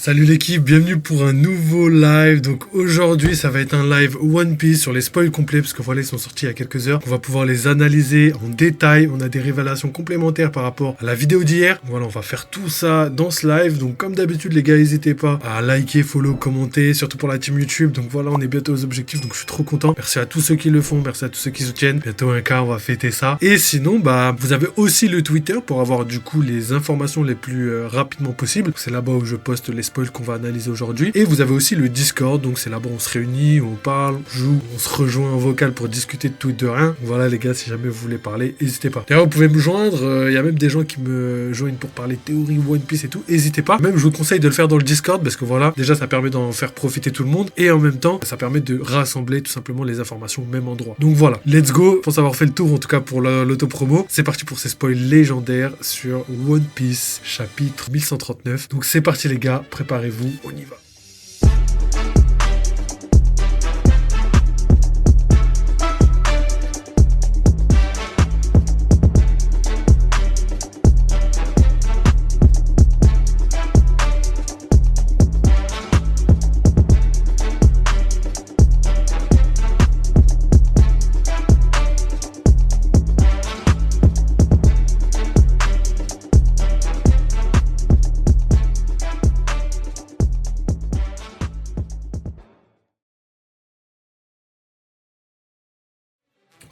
Salut l'équipe, bienvenue pour un nouveau live. Donc aujourd'hui ça va être un live One Piece sur les spoils complets parce que voilà ils sont sortis il y a quelques heures. On va pouvoir les analyser en détail, on a des révélations complémentaires par rapport à la vidéo d'hier. Voilà, on va faire tout ça dans ce live. Donc comme d'habitude les gars, n'hésitez pas à liker, follow, commenter, surtout pour la team YouTube. Donc voilà, on est bientôt aux objectifs, donc je suis trop content. Merci à tous ceux qui le font, merci à tous ceux qui soutiennent. Bientôt un cas, on va fêter ça. Et sinon vous avez aussi le Twitter pour avoir du coup les informations les plus rapidement possibles. C'est là-bas où je poste les spoils qu'on va analyser aujourd'hui. Et vous avez aussi le Discord, donc c'est là-bas où on se réunit, on parle, on joue, on se rejoint en vocal pour discuter de tout et de rien. Donc voilà les gars, si jamais vous voulez parler, n'hésitez pas. D'ailleurs vous pouvez me joindre, il y a même des gens qui me joignent pour parler théorie One Piece et tout, n'hésitez pas. Même je vous conseille de le faire dans le Discord parce que voilà, déjà ça permet d'en faire profiter tout le monde et en même temps ça permet de rassembler tout simplement les informations au même endroit. Donc voilà, let's go, je pense avoir fait le tour en tout cas pour l'auto-promo. C'est parti pour ces spoils légendaires sur One Piece chapitre 1139. Donc c'est parti les gars, préparez-vous, on y va.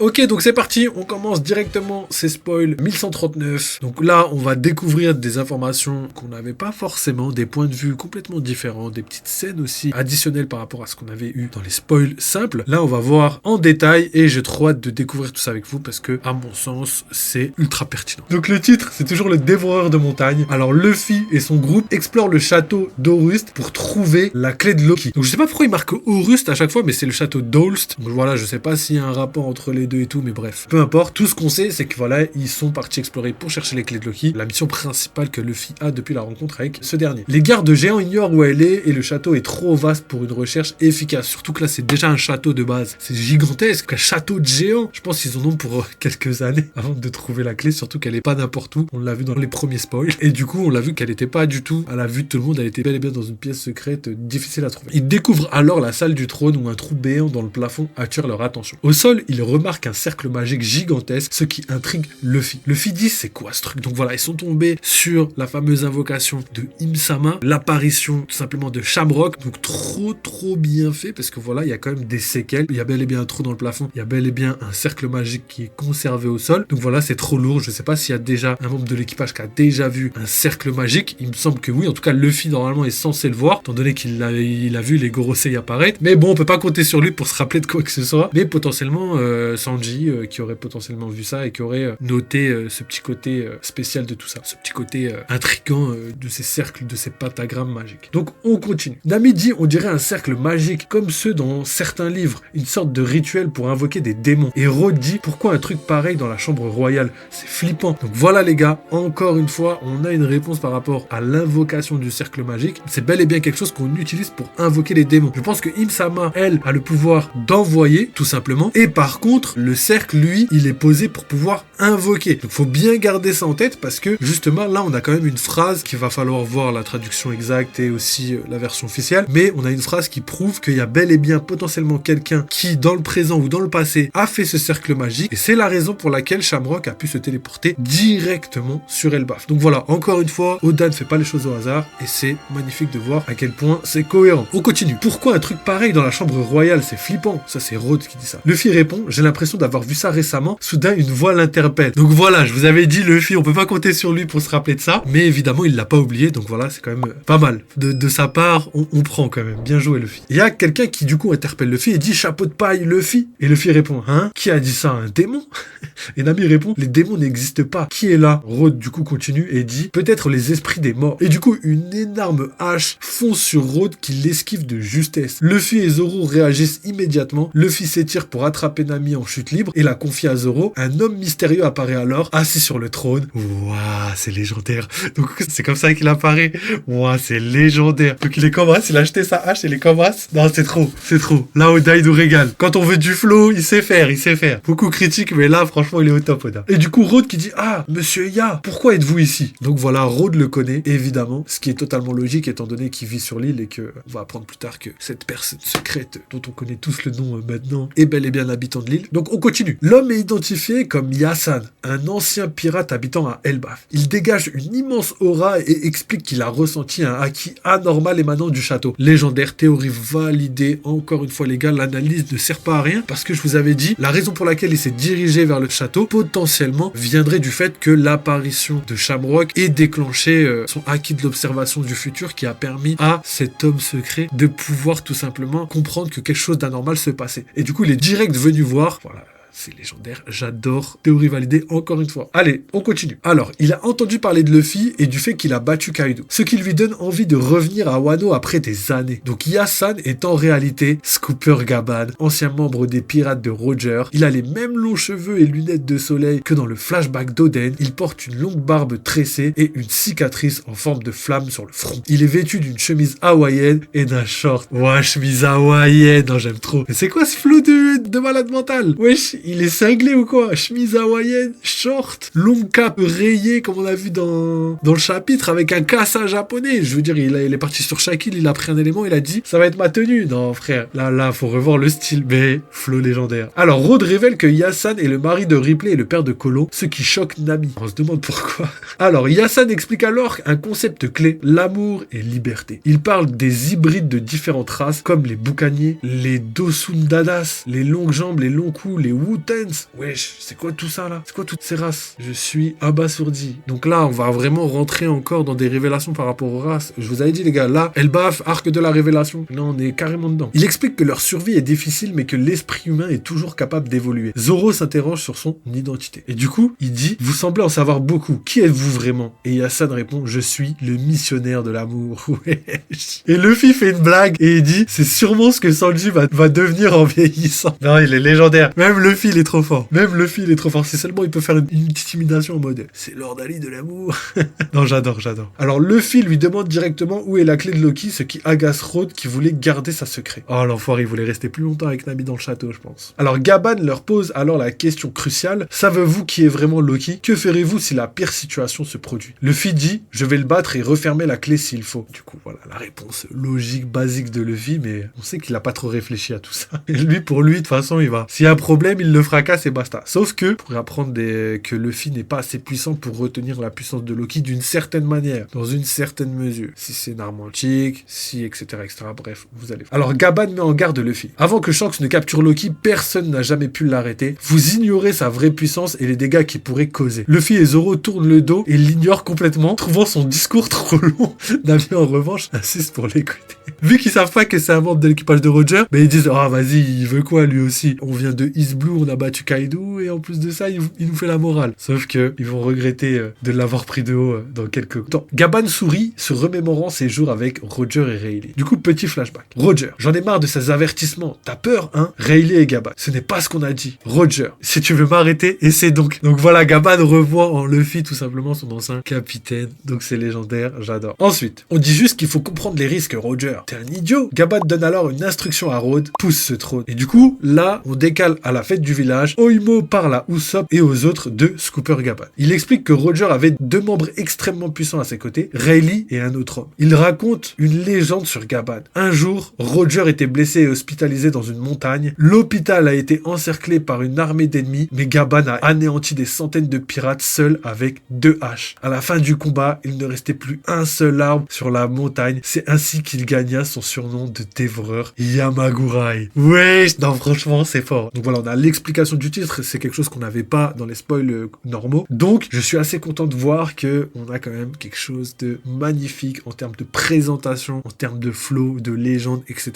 Ok, donc c'est parti, on commence directement ces spoils 1139. Donc là, on va découvrir des informations qu'on n'avait pas forcément, des points de vue complètement différents, des petites scènes aussi additionnelles par rapport à ce qu'on avait eu dans les spoils simples. Là, on va voir en détail et j'ai trop hâte de découvrir tout ça avec vous parce que, à mon sens, c'est ultra pertinent. Donc le titre, c'est toujours le dévoreur de montagne. Alors Luffy et son groupe explorent le château d'Orust pour trouver la clé de Loki. Donc je sais pas pourquoi il marque Orust à chaque fois, mais c'est le château d'Olst. Donc voilà, je sais pas s'il y a un rapport entre les deux et tout, mais bref. Peu importe, tout ce qu'on sait, c'est que voilà, ils sont partis explorer pour chercher les clés de Loki, la mission principale que Luffy a depuis la rencontre avec ce dernier. Les gardes géants ignorent où elle est et le château est trop vaste pour une recherche efficace. Surtout que là, c'est déjà un château de base. C'est gigantesque, un château de géant. Je pense qu'ils en ont pour quelques années avant de trouver la clé, surtout qu'elle est pas n'importe où. On l'a vu dans les premiers spoils. Et du coup, on l'a vu qu'elle était pas du tout à la vue de tout le monde. Elle était bel et bien dans une pièce secrète difficile à trouver. Ils découvrent alors la salle du trône où un trou béant dans le plafond attire leur attention. Au sol, ils remarquent un cercle magique gigantesque, ce qui intrigue Luffy. Luffy dit c'est quoi ce truc? Donc voilà, ils sont tombés sur la fameuse invocation de Im-sama, l'apparition tout simplement de Shamrock, donc trop bien fait parce que voilà, il y a quand même des séquelles, il y a bel et bien un trou dans le plafond, il y a bel et bien un cercle magique qui est conservé au sol, donc voilà, c'est trop lourd. Je sais pas s'il y a déjà un membre de l'équipage qui a déjà vu un cercle magique, il me semble que oui, en tout cas Luffy normalement est censé le voir, étant donné qu'il a vu les Gorosei apparaître, mais bon, on peut pas compter sur lui pour se rappeler de quoi que ce soit, mais potentiellement Sanji qui aurait potentiellement vu ça et qui aurait noté ce petit côté spécial de tout ça, ce petit côté intriguant de ces cercles, de ces pentagrammes magiques. Donc on continue. Nami dit on dirait un cercle magique comme ceux dans certains livres, une sorte de rituel pour invoquer des démons. Et Rod dit pourquoi un truc pareil dans la chambre royale, c'est flippant. Donc voilà les gars, encore une fois on a une réponse par rapport à l'invocation du cercle magique. C'est bel et bien quelque chose qu'on utilise pour invoquer les démons. Je pense que Im-sama, elle, a le pouvoir d'envoyer tout simplement, et par contre le cercle, lui, il est posé pour pouvoir invoquer. Donc faut bien garder ça en tête parce que justement là on a quand même une phrase qu'il va falloir voir la traduction exacte et aussi la version officielle, mais on a une phrase qui prouve qu'il y a bel et bien potentiellement quelqu'un qui dans le présent ou dans le passé a fait ce cercle magique et c'est la raison pour laquelle Shamrock a pu se téléporter directement sur Elbaf. Donc voilà, encore une fois, Oda ne fait pas les choses au hasard et c'est magnifique de voir à quel point c'est cohérent. On continue. Pourquoi un truc pareil dans la chambre royale, c'est flippant? Ça c'est Rhodes qui dit ça. Luffy répond, j'ai l'impression d'avoir vu ça récemment, soudain une voix l'interpelle. Donc voilà, je vous avais dit Luffy, on peut pas compter sur lui pour se rappeler de ça, mais évidemment il l'a pas oublié, donc voilà, c'est quand même pas mal. De sa part, on prend quand même. Bien joué Luffy. Il y a quelqu'un qui du coup interpelle Luffy et dit chapeau de paille Luffy. Et Luffy répond, hein? Qui a dit ça? Un démon? Et Nami répond, les démons n'existent pas. Qui est là? Rhodes du coup continue et dit, peut-être les esprits des morts. Et du coup, une énorme hache fonce sur Rhodes qui l'esquive de justesse. Luffy et Zoro réagissent immédiatement. Luffy s'étire pour attraper Nami en chute libre et la confie à Zoro. Un homme mystérieux apparaît alors, assis sur le trône. Waouh, c'est légendaire. Donc c'est comme ça qu'il apparaît. Waouh, c'est légendaire. Donc il est comme As, il a acheté sa hache et il est comme As. Non, c'est trop, c'est trop. Là, Oda, il nous régale. Quand on veut du flow, il sait faire, il sait faire. Beaucoup critique, mais là, franchement, il est au top, Oda. Et du coup, Rhodes qui dit, ah, monsieur Ya, pourquoi êtes-vous ici? Donc voilà, Rhodes le connaît, évidemment, ce qui est totalement logique étant donné qu'il vit sur l'île et que on va apprendre plus tard que cette personne secrète dont on connaît tous le nom maintenant est bel et bien l'habitant de l'île. Donc on continue. L'homme est identifié comme Yasan, un ancien pirate habitant à Elbaf. Il dégage une immense aura et explique qu'il a ressenti un haki anormal émanant du château. Légendaire, théorie validée. Encore une fois les gars, l'analyse ne sert pas à rien parce que je vous avais dit, la raison pour laquelle il s'est dirigé vers le château potentiellement viendrait du fait que l'apparition de Shamrock ait déclenché son haki de l'observation du futur qui a permis à cet homme secret de pouvoir tout simplement comprendre que quelque chose d'anormal se passait. Et du coup, il est direct venu voir, voilà, c'est légendaire, j'adore. Théorie validée encore une fois. Allez, on continue. Alors, il a entendu parler de Luffy et du fait qu'il a battu Kaido, ce qui lui donne envie de revenir à Wano après des années. Donc Yasan est en réalité Scooper Gaban, ancien membre des pirates de Roger. Il a les mêmes longs cheveux et lunettes de soleil que dans le flashback d'Oden. Il porte une longue barbe tressée et une cicatrice en forme de flamme sur le front. Il est vêtu d'une chemise hawaïenne et d'un short. Ouah, chemise hawaïenne, non, j'aime trop. Mais c'est quoi ce flow de malade mental? Wesh, il est cinglé ou quoi? Chemise hawaïenne, short, longue cape rayée comme on a vu dans le chapitre avec un kasa japonais. Je veux dire, il est parti sur chaque île, il a pris un élément, il a dit ça va être ma tenue. Non frère, là faut revoir le style, mais flow légendaire. Alors Rhodes révèle que Yasan est le mari de Ripley et le père de Kolo, ce qui choque Nami. On se demande pourquoi. Alors Yasan explique alors un concept clé, l'amour et liberté. Il parle des hybrides de différentes races comme les boucaniers, les dosundadas, les longues jambes, les longs coups, les Wutens. Wesh, c'est quoi tout ça là? C'est quoi toutes ces races? Je suis abasourdi. Donc là, on va vraiment rentrer encore dans des révélations par rapport aux races. Je vous avais dit les gars, là, Elbaf, arc de la révélation. Là, on est carrément dedans. Il explique que leur survie est difficile, mais que l'esprit humain est toujours capable d'évoluer. Zoro s'interroge sur son identité. Et du coup, il dit, vous semblez en savoir beaucoup. Qui êtes-vous vraiment? Et Yasan répond, je suis le missionnaire de l'amour. Wesh. Et Luffy fait une blague et il dit, c'est sûrement ce que Sanji va devenir en vieillissant. Non, il est légendaire. Même Luffy, il est trop fort. Même Luffy, il est trop fort. C'est seulement, il peut faire une petite imitation en mode, c'est Lord Ali de l'amour. Non, j'adore. Alors, Luffy lui demande directement où est la clé de Loki, ce qui agace Rhodes qui voulait garder sa secret. Oh, l'enfoiré, il voulait rester plus longtemps avec Nami dans le château, je pense. Alors, Gaban leur pose alors la question cruciale. Savez-vous qui est vraiment Loki? Que ferez-vous si la pire situation se produit? Luffy dit, je vais le battre et refermer la clé s'il faut. Du coup, voilà la réponse logique, basique de Luffy, mais on sait qu'il a pas trop réfléchi à tout ça. Et pour lui, de toute façon, il va. S'il y a un problème, il le fracasse et basta. Sauf que, pour apprendre que Luffy n'est pas assez puissant pour retenir la puissance de Loki d'une certaine manière, dans une certaine mesure. Si c'est narmantique, si, etc., bref, vous allez. Alors, Gaban met en garde Luffy. Avant que Shanks ne capture Loki, personne n'a jamais pu l'arrêter. Vous ignorez sa vraie puissance et les dégâts qu'il pourrait causer. Luffy et Zoro tournent le dos et l'ignorent complètement, trouvant son discours trop long. Nami, en revanche, insiste pour l'écouter. Vu qu'ils savent pas que c'est un membre de l'équipage de Roger, mais ils disent, ah, vas-y, il veut quoi, lui aussi? On vient de East Blue, on a battu Kaido, et en plus de ça, il nous fait la morale. Sauf que, ils vont regretter de l'avoir pris de haut dans quelques temps. Gaban sourit, se remémorant ses jours avec Roger et Rayleigh. Du coup, petit flashback. Roger, j'en ai marre de ces avertissements. T'as peur, hein? Rayleigh et Gaban. Ce n'est pas ce qu'on a dit. Roger, si tu veux m'arrêter, essaie donc. Donc voilà, Gaban revoit en Luffy tout simplement son ancien capitaine. Donc c'est légendaire, j'adore. Ensuite, on dit juste qu'il faut comprendre les risques, Roger. T'es un idiot. Gaban donne alors une instruction à Rhodes, pousse ce trône. Et du coup, là, on décale à la fête du village. Oimo parle à Usopp et aux autres de Scooper Gaban. Il explique que Roger avait deux membres extrêmement puissants à ses côtés, Rayleigh et un autre homme. Il raconte une légende sur Gaban. Un jour, Roger était blessé et hospitalisé dans une montagne. L'hôpital a été encerclé par une armée d'ennemis, mais Gaban a anéanti des centaines de pirates seuls avec 2 haches. À la fin du combat, il ne restait plus un seul arbre sur la montagne. C'est ainsi qu'il gagna son surnom de dévoreur Yamagurai. Wesh, non franchement c'est fort. Donc voilà, on a l'explication du titre, c'est quelque chose qu'on n'avait pas dans les spoils normaux. Donc je suis assez content de voir que on a quand même quelque chose de magnifique en termes de présentation, en termes de flow, de légende, etc.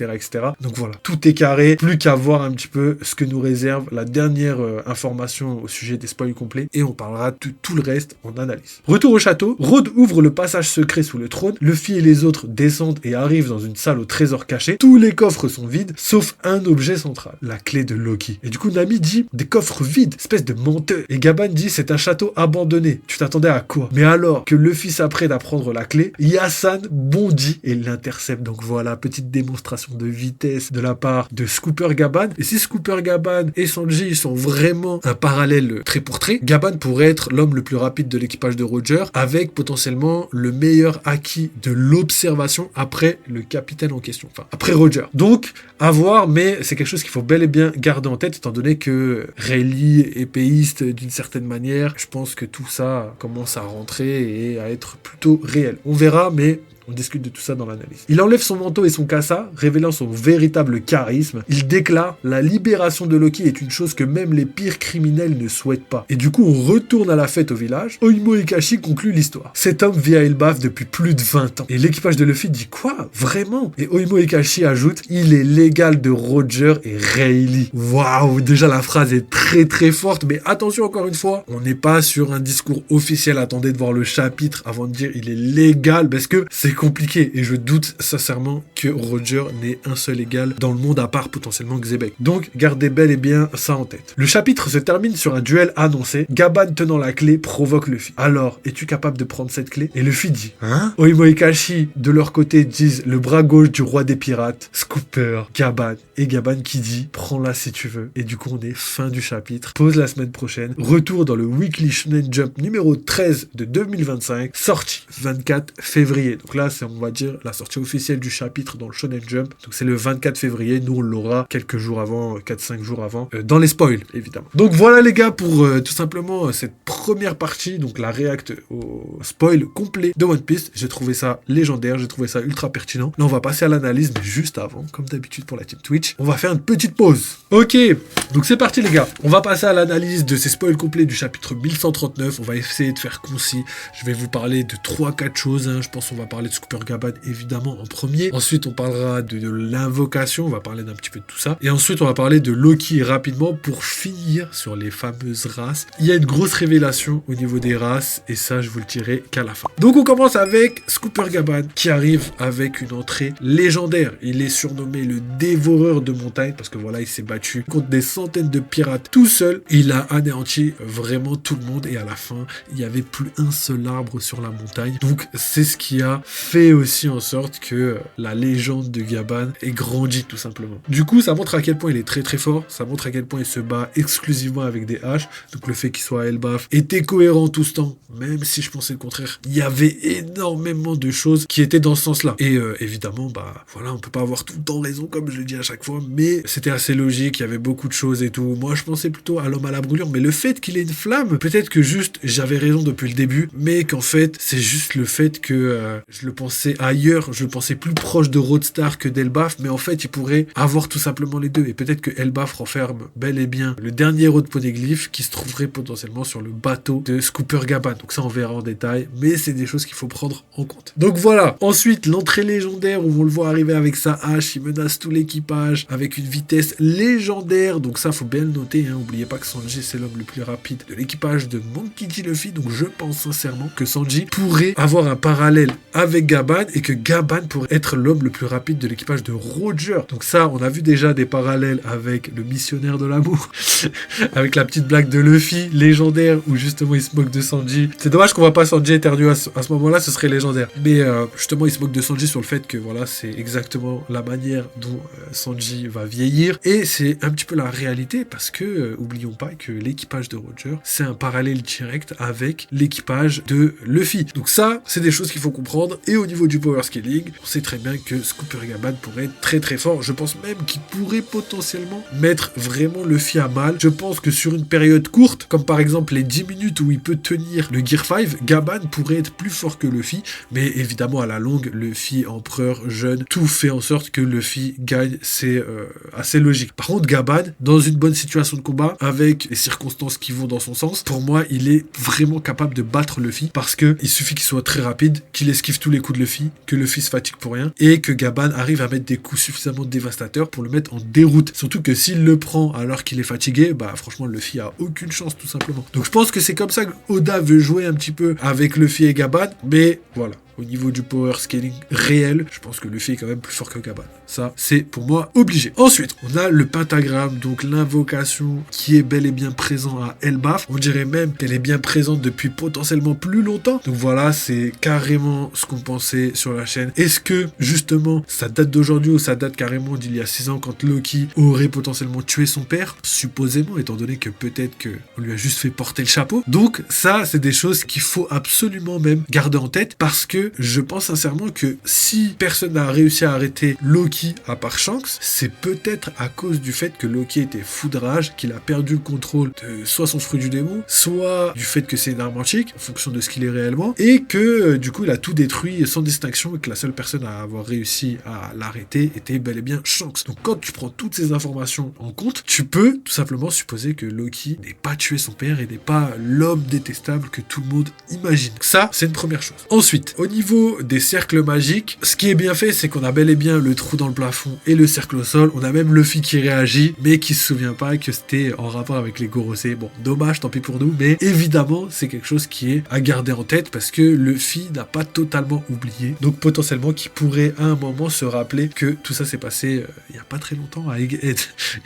Donc voilà, tout est carré, plus qu'à voir un petit peu ce que nous réserve la dernière information au sujet des spoils complets et on parlera de tout le reste en analyse. Retour au château, Rhodes ouvre le passage secret sous le trône, Luffy et les autres descendent et arrivent dans une salle au trésor caché. Tous les coffres sont vides, sauf un objet central, la clé de Loki. Et du coup, Nami Nami dit des coffres vides, espèce de menteur. Et Gaban dit c'est un château abandonné. Tu t'attendais à quoi? Mais alors que Luffy s'apprête à prendre la clé, Yasan bondit et l'intercepte. Donc voilà, petite démonstration de vitesse de la part de Scooper Gaban. Et si Scooper Gaban et Sanji sont vraiment un parallèle trait pour trait, Gaban pourrait être l'homme le plus rapide de l'équipage de Roger, avec potentiellement le meilleur acquis de l'observation après le capitaine en question, enfin après Roger. Donc à voir, mais c'est quelque chose qu'il faut bel et bien garder en tête, étant donné que Rayleigh est épéiste d'une certaine manière. Je pense que tout ça commence à rentrer et à être plutôt réel. On verra, mais on discute de tout ça dans l'analyse. Il enlève son manteau et son kassa, révélant son véritable charisme. Il déclare « La libération de Loki est une chose que même les pires criminels ne souhaitent pas. » Et du coup, on retourne à la fête au village. Oimo Ikashi conclut l'histoire. Cet homme vit à Elbaf depuis plus de 20 ans. Et l'équipage de Luffy dit « Quoi? Vraiment ?» Et Oimo Ikashi ajoute « Il est l'égal de Roger et Rayleigh. » Waouh, déjà la phrase est très très forte, mais attention encore une fois, on n'est pas sur un discours officiel. Attendez de voir le chapitre avant de dire « Il est l'égal » parce que c'est compliqué et je doute sincèrement que Roger n'ait un seul égal dans le monde à part potentiellement Xebec. Donc gardez bel et bien ça en tête. Le chapitre se termine sur un duel annoncé. Gaban tenant la clé provoque Luffy. Alors, es-tu capable de prendre cette clé? Et Luffy dit hein? Oimo Ikashi de leur côté disent le bras gauche du roi des pirates, Scooper, Gaban, et Gaban qui dit prends-la si tu veux. Et du coup on est fin du chapitre. Pause la semaine prochaine. Retour dans le Weekly Shonen Jump numéro 13 de 2025, sorti 24 février. Donc là c'est on va dire la sortie officielle du chapitre dans le Shonen Jump. Donc c'est le 24 février, nous on l'aura quelques jours avant, 4-5 jours avant, dans les spoils évidemment. Donc voilà les gars pour tout simplement cette première partie, donc la react au spoil complet de One Piece. J'ai trouvé ça légendaire, j'ai trouvé ça ultra pertinent. Là on va passer à l'analyse, mais juste avant, comme d'habitude pour la team Twitch, on va faire une petite pause. Ok, donc c'est parti les gars, on va passer à l'analyse de ces spoils complets du chapitre 1139. On va essayer de faire concis, je vais vous parler de 3-4 choses, hein. Je pense qu'on va parler de Scooper Gaban évidemment en premier, ensuite on parlera de l'invocation, on va parler d'un petit peu de tout ça, et ensuite on va parler de Loki rapidement pour finir sur les fameuses races. Il y a une grosse révélation au niveau des races et ça je vous le dirai qu'à la fin. Donc on commence avec Scooper Gaban qui arrive avec une entrée légendaire. Il est surnommé le dévoreur de montagnes parce que voilà, il s'est battu contre des centaines de pirates tout seul. Il a anéanti vraiment tout le monde et à la fin il n'y avait plus un seul arbre sur la montagne. Donc c'est ce qui a fait aussi en sorte que la légende de Gaban ait grandi tout simplement. Du coup ça montre à quel point il est très très fort, ça montre à quel point il se bat exclusivement avec des haches. Donc le fait qu'il soit à Elbaf était cohérent tout ce temps, même si je pensais le contraire. Il y avait énormément de choses qui étaient dans ce sens-là. Et évidemment, bah voilà, on peut pas avoir tout le temps raison comme je le dis à chaque fois, mais c'était assez logique, il y avait beaucoup de choses et tout. Moi je pensais plutôt à l'homme à la brûlure, mais le fait qu'il ait une flamme, peut-être que juste j'avais raison depuis le début, mais qu'en fait c'est juste le fait que je le pensais ailleurs, je le pensais plus proche de Roadstar que d'Elbaf, mais en fait il pourrait avoir tout simplement les deux, et peut-être que Elbaf renferme bel et bien le dernier héros de Poneglyph qui se trouverait potentiellement sur le bateau de Scooper Gaban. Donc ça on verra en détail, mais c'est des choses qu'il faut prendre en compte. Donc voilà, ensuite l'entrée légendaire où on le voit arriver avec sa hache, il menace tout l'équipage avec une vitesse légendaire, donc ça faut bien le noter, hein. Oubliez pas que Sanji c'est l'homme le plus rapide de l'équipage de Monkey D. Luffy, donc je pense sincèrement que Sanji pourrait avoir un parallèle avec Gaban et que Gaban pourrait être l'homme le plus rapide de l'équipage de Roger. Donc ça on a vu déjà des parallèles avec le missionnaire de l'amour avec la petite blague de Luffy légendaire où justement il se moque de Sanji. C'est dommage qu'on voit pas Sanji éternuer à ce moment-là, ce serait légendaire, mais justement il se moque de Sanji sur le fait que voilà, c'est exactement la manière dont Sanji va vieillir, et c'est un petit peu la réalité parce que oublions pas que l'équipage de Roger c'est un parallèle direct avec l'équipage de Luffy. Donc ça c'est des choses qu'il faut comprendre. Et au niveau du power scaling, on sait très bien que Scooper Gaban pourrait être très très fort. Je pense même qu'il pourrait potentiellement mettre vraiment Luffy à mal. Je pense que sur une période courte, comme par exemple les 10 minutes où il peut tenir le Gear 5, Gaban pourrait être plus fort que Luffy, mais évidemment à la longue, Luffy empereur jeune, tout fait en sorte que Luffy gagne, c'est assez logique. Par contre Gaban, dans une bonne situation de combat, avec les circonstances qui vont dans son sens, pour moi il est vraiment capable de battre Luffy, parce que il suffit qu'il soit très rapide, qu'il esquive tous les coups de Luffy, que Luffy se fatigue pour rien, et que Gaban arrive à mettre des coups suffisamment dévastateurs pour le mettre en déroute. Surtout que s'il le prend alors qu'il est fatigué, bah franchement Luffy a aucune chance tout simplement. Donc je pense que c'est comme ça que Oda veut jouer un petit peu avec Luffy et Gaban, mais voilà. au niveau du power scaling réel, je pense que Luffy est quand même plus fort que Caban. Ça, c'est pour moi obligé. Ensuite, on a le pentagramme, donc l'invocation qui est bel et bien présent à Elbaf. On dirait même qu'elle est bien présente depuis potentiellement plus longtemps. Donc voilà, c'est carrément ce qu'on pensait sur la chaîne. Est-ce que, justement, ça date d'aujourd'hui ou ça date carrément d'il y a 6 ans quand Loki aurait potentiellement tué son père? Supposément, étant donné que peut-être qu'on lui a juste fait porter le chapeau. Donc ça, c'est des choses qu'il faut absolument même garder en tête parce que je pense sincèrement que si personne n'a réussi à arrêter Loki à part Shanks, c'est peut-être à cause du fait que Loki était fou de rage, qu'il a perdu le contrôle de soit son fruit du démon, soit du fait que c'est une arme antique, en fonction de ce qu'il est réellement, et que du coup il a tout détruit sans distinction et que la seule personne à avoir réussi à l'arrêter était bel et bien Shanks. Donc quand tu prends toutes ces informations en compte, tu peux tout simplement supposer que Loki n'ait pas tué son père et n'est pas l'homme détestable que tout le monde imagine. Ça, c'est une première chose. Ensuite, au niveau des cercles magiques, ce qui est bien fait, c'est qu'on a bel et bien le trou dans le plafond et le cercle au sol. On a même Luffy qui réagit, mais qui se souvient pas que c'était en rapport avec les Gorosei. Bon, dommage, tant pis pour nous, mais évidemment, c'est quelque chose qui est à garder en tête parce que Luffy n'a pas totalement oublié. Donc potentiellement, qui pourrait à un moment se rappeler que tout ça s'est passé il y a pas très longtemps à Egghead.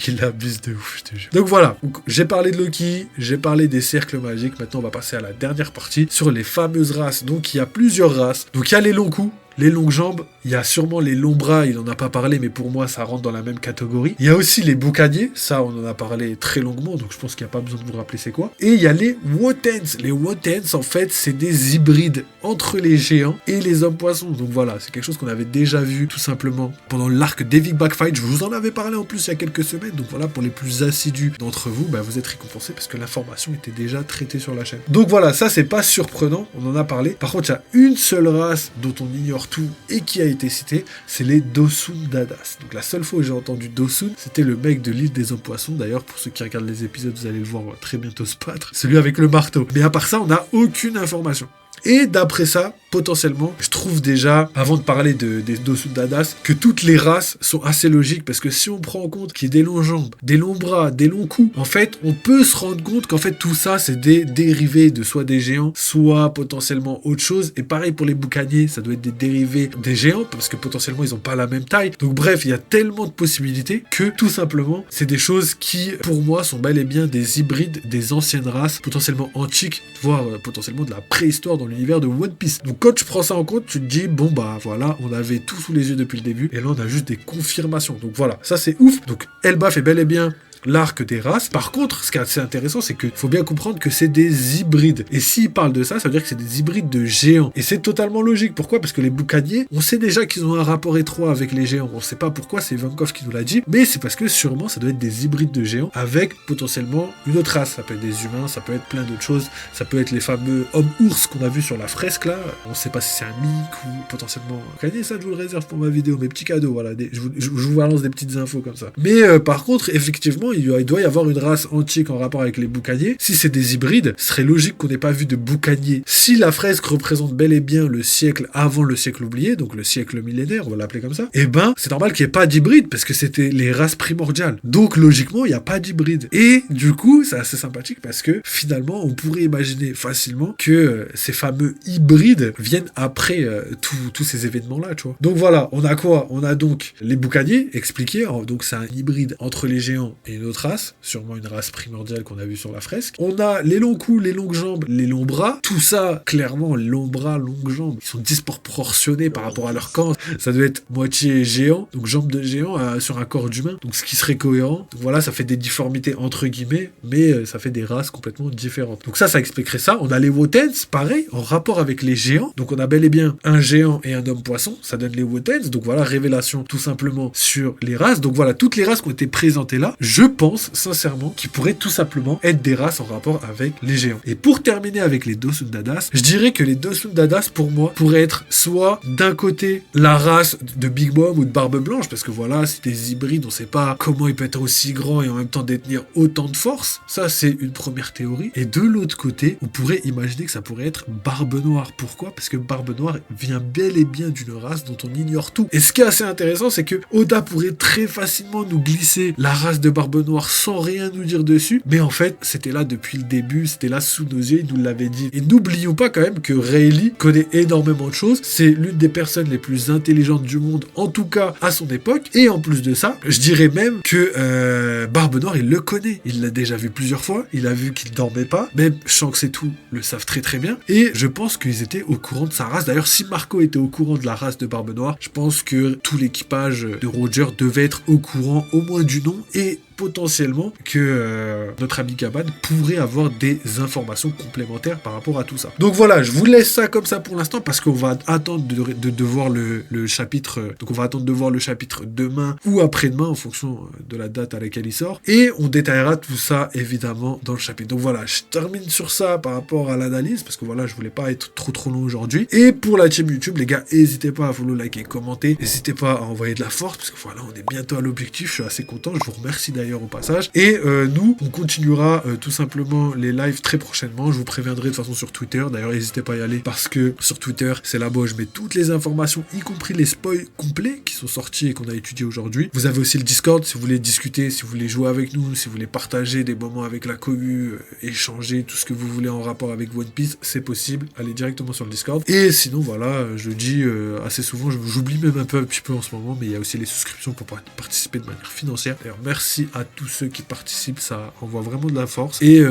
Il abuse de ouf, je te jure. Donc voilà, j'ai parlé de Loki, j'ai parlé des cercles magiques. Maintenant, on va passer à la dernière partie sur les fameuses races. Donc il y a plusieurs races. Donc il y a les longs coups, les longues jambes, il y a sûrement les longs bras, il en a pas parlé, mais pour moi, ça rentre dans la même catégorie. Il y a aussi les boucaniers, ça, on en a parlé très longuement, donc je pense qu'il n'y a pas besoin de vous rappeler c'est quoi. Et il y a les Wotens. Les Wotens, en fait, c'est des hybrides entre les géants et les hommes-poissons. Donc voilà, c'est quelque chose qu'on avait déjà vu, tout simplement, pendant l'arc d'Evic Backfight. Je vous en avais parlé en plus il y a quelques semaines, donc voilà, pour les plus assidus d'entre vous, bah, vous êtes récompensés parce que l'information était déjà traitée sur la chaîne. Donc voilà, ça, c'est pas surprenant, on en a parlé. Par contre, il y a une seule race dont on ignore tout et qui a été cité, c'est les Dosun Dadas. Donc la seule fois où j'ai entendu Dosun, c'était le mec de l'île des hommes poissons. D'ailleurs, pour ceux qui regardent les épisodes, vous allez le voir très bientôt se battre. Celui avec le marteau. Mais à part ça, on n'a aucune information. Et d'après ça, potentiellement, je trouve déjà, avant de parler des Dosun Dadas, que toutes les races sont assez logiques, parce que si on prend en compte qu'il y a des longs jambes, des longs bras, des longs coups, en fait, on peut se rendre compte qu'en fait, tout ça, c'est des dérivés de soit des géants, soit potentiellement autre chose. Et pareil pour les boucaniers, ça doit être des dérivés des géants, parce que potentiellement, ils n'ont pas la même taille. Donc bref, il y a tellement de possibilités que, tout simplement, c'est des choses qui, pour moi, sont bel et bien des hybrides des anciennes races, potentiellement antiques, voire potentiellement de la préhistoire dans l'univers de One Piece. Donc quand tu prends ça en compte, tu te dis bon bah voilà, on avait tout sous les yeux depuis le début et là on a juste des confirmations. Donc voilà, ça c'est ouf. Donc Elbaf est bel et bien l'arc des races. Par contre, ce qui est assez intéressant, c'est qu'il faut bien comprendre que c'est des hybrides. Et s'il parle de ça, ça veut dire que c'est des hybrides de géants. Et c'est totalement logique. Pourquoi? Parce que les boucaniers, on sait déjà qu'ils ont un rapport étroit avec les géants. On sait pas pourquoi, c'est Ivankov qui nous l'a dit, mais c'est parce que sûrement ça doit être des hybrides de géants avec potentiellement une autre race. Ça peut être des humains, ça peut être plein d'autres choses. Ça peut être les fameux hommes-ours qu'on a vu sur la fresque là. On sait pas si c'est un mic ou potentiellement un boucanier. Ça, je vous le réserve pour ma vidéo, mes petits cadeaux. Voilà, je vous balance des petites infos comme ça. Mais par contre, effectivement, il doit y avoir une race antique en rapport avec les boucaniers. Si c'est des hybrides, ce serait logique qu'on n'ait pas vu de boucaniers. Si la fresque représente bel et bien le siècle avant le siècle oublié, donc le siècle millénaire, on va l'appeler comme ça, eh ben, c'est normal qu'il n'y ait pas d'hybride parce que c'était les races primordiales. Donc, logiquement, il n'y a pas d'hybride. Et du coup, c'est assez sympathique parce que finalement, on pourrait imaginer facilement que ces fameux hybrides viennent après tous ces événements-là, tu vois. Donc voilà, on a quoi? On a donc les boucaniers expliqués. Donc, c'est un hybride entre les géants et une autre race. Sûrement une race primordiale qu'on a vue sur la fresque. On a les longs coups, les longues jambes, les longs bras. Tout ça, clairement, longs bras, longues jambes, ils sont disproportionnés par rapport à leur corps. Ça doit être moitié géant, donc jambes de géant sur un corps d'humain. Donc ce qui serait cohérent. Donc voilà, ça fait des difformités entre guillemets, mais ça fait des races complètement différentes. Donc ça expliquerait ça. On a les Wotens, pareil, en rapport avec les géants. Donc on a bel et bien un géant et un homme poisson. Ça donne les Wotens. Donc voilà, révélation tout simplement sur les races. Donc voilà, toutes les races qui ont été présentées là, je pense sincèrement qui pourraient tout simplement être des races en rapport avec les géants. Et pour terminer avec les Dosun Dadas, je dirais que les Dosun Dadas pour moi pourraient être soit d'un côté la race de Big Mom ou de Barbe Blanche, parce que voilà, c'est des hybrides, on sait pas comment il peut être aussi grand et en même temps détenir autant de force. Ça c'est une première théorie. Et de l'autre côté, on pourrait imaginer que ça pourrait être Barbe Noire. Pourquoi? Parce que Barbe Noire vient bel et bien d'une race dont on ignore tout. Et ce qui est assez intéressant, c'est que Oda pourrait très facilement nous glisser la race de Barbe Barbe Noire sans rien nous dire dessus, mais en fait, c'était là depuis le début, c'était là sous nos yeux, il nous l'avait dit. Et n'oublions pas quand même que Rayleigh connaît énormément de choses, c'est l'une des personnes les plus intelligentes du monde, en tout cas à son époque, et en plus de ça, je dirais même que Barbe Noire, il le connaît, il l'a déjà vu plusieurs fois, il a vu qu'il dormait pas, même Shanks et tout le savent très très bien, et je pense qu'ils étaient au courant de sa race. D'ailleurs, si Marco était au courant de la race de Barbe Noire, je pense que tout l'équipage de Roger devait être au courant au moins du nom, et potentiellement que notre ami Caban pourrait avoir des informations complémentaires par rapport à tout ça. Donc voilà, je vous laisse ça comme ça pour l'instant parce qu'on va attendre de voir le chapitre. Donc on va attendre de voir le chapitre demain ou après-demain en fonction de la date à laquelle il sort. Et on détaillera tout ça évidemment dans le chapitre. Donc voilà, je termine sur ça par rapport à l'analyse parce que voilà, je voulais pas être trop long aujourd'hui. Et pour la team YouTube, les gars, n'hésitez pas à follow, liker, commenter. N'hésitez pas à envoyer de la force parce que voilà, on est bientôt à l'objectif. Je suis assez content. Je vous remercie d'ailleurs au passage. Et nous, on continuera tout simplement les lives très prochainement. Je vous préviendrai de toute façon sur Twitter. D'ailleurs, n'hésitez pas à y aller parce que sur Twitter, c'est là-bas où je mets toutes les informations, y compris les spoils complets qui sont sortis et qu'on a étudiés aujourd'hui. Vous avez aussi le Discord si vous voulez discuter, si vous voulez jouer avec nous, si vous voulez partager des moments avec la commu, échanger tout ce que vous voulez en rapport avec One Piece, c'est possible. Allez directement sur le Discord. Et sinon, voilà, je dis assez souvent, j'oublie même un petit peu en ce moment, mais il y a aussi les souscriptions pour participer de manière financière. D'ailleurs, merci à tous ceux qui participent, ça envoie vraiment de la force. Et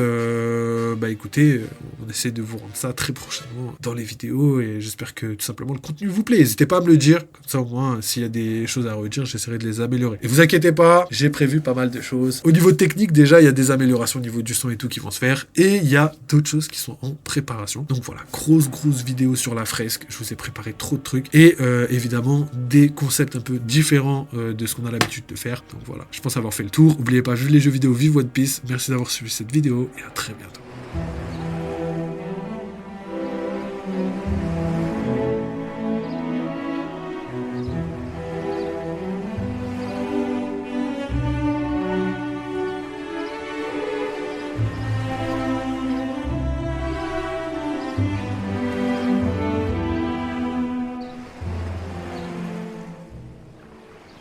bah écoutez, on essaie de vous rendre ça très prochainement dans les vidéos et j'espère que tout simplement le contenu vous plaît. N'hésitez pas à me le dire, comme ça au moins s'il y a des choses à redire, j'essaierai de les améliorer. Et vous inquiétez pas, j'ai prévu pas mal de choses. Au niveau technique, déjà, il y a des améliorations au niveau du son et tout qui vont se faire. Et il y a d'autres choses qui sont en préparation. Donc voilà, grosse vidéo sur la fresque. Je vous ai préparé trop de trucs. Et évidemment, des concepts un peu différents de ce qu'on a l'habitude de faire. Donc voilà, je pense avoir fait le tour. N'oubliez pas, vive les jeux vidéo, vive One Piece. Merci d'avoir suivi cette vidéo et à très bientôt.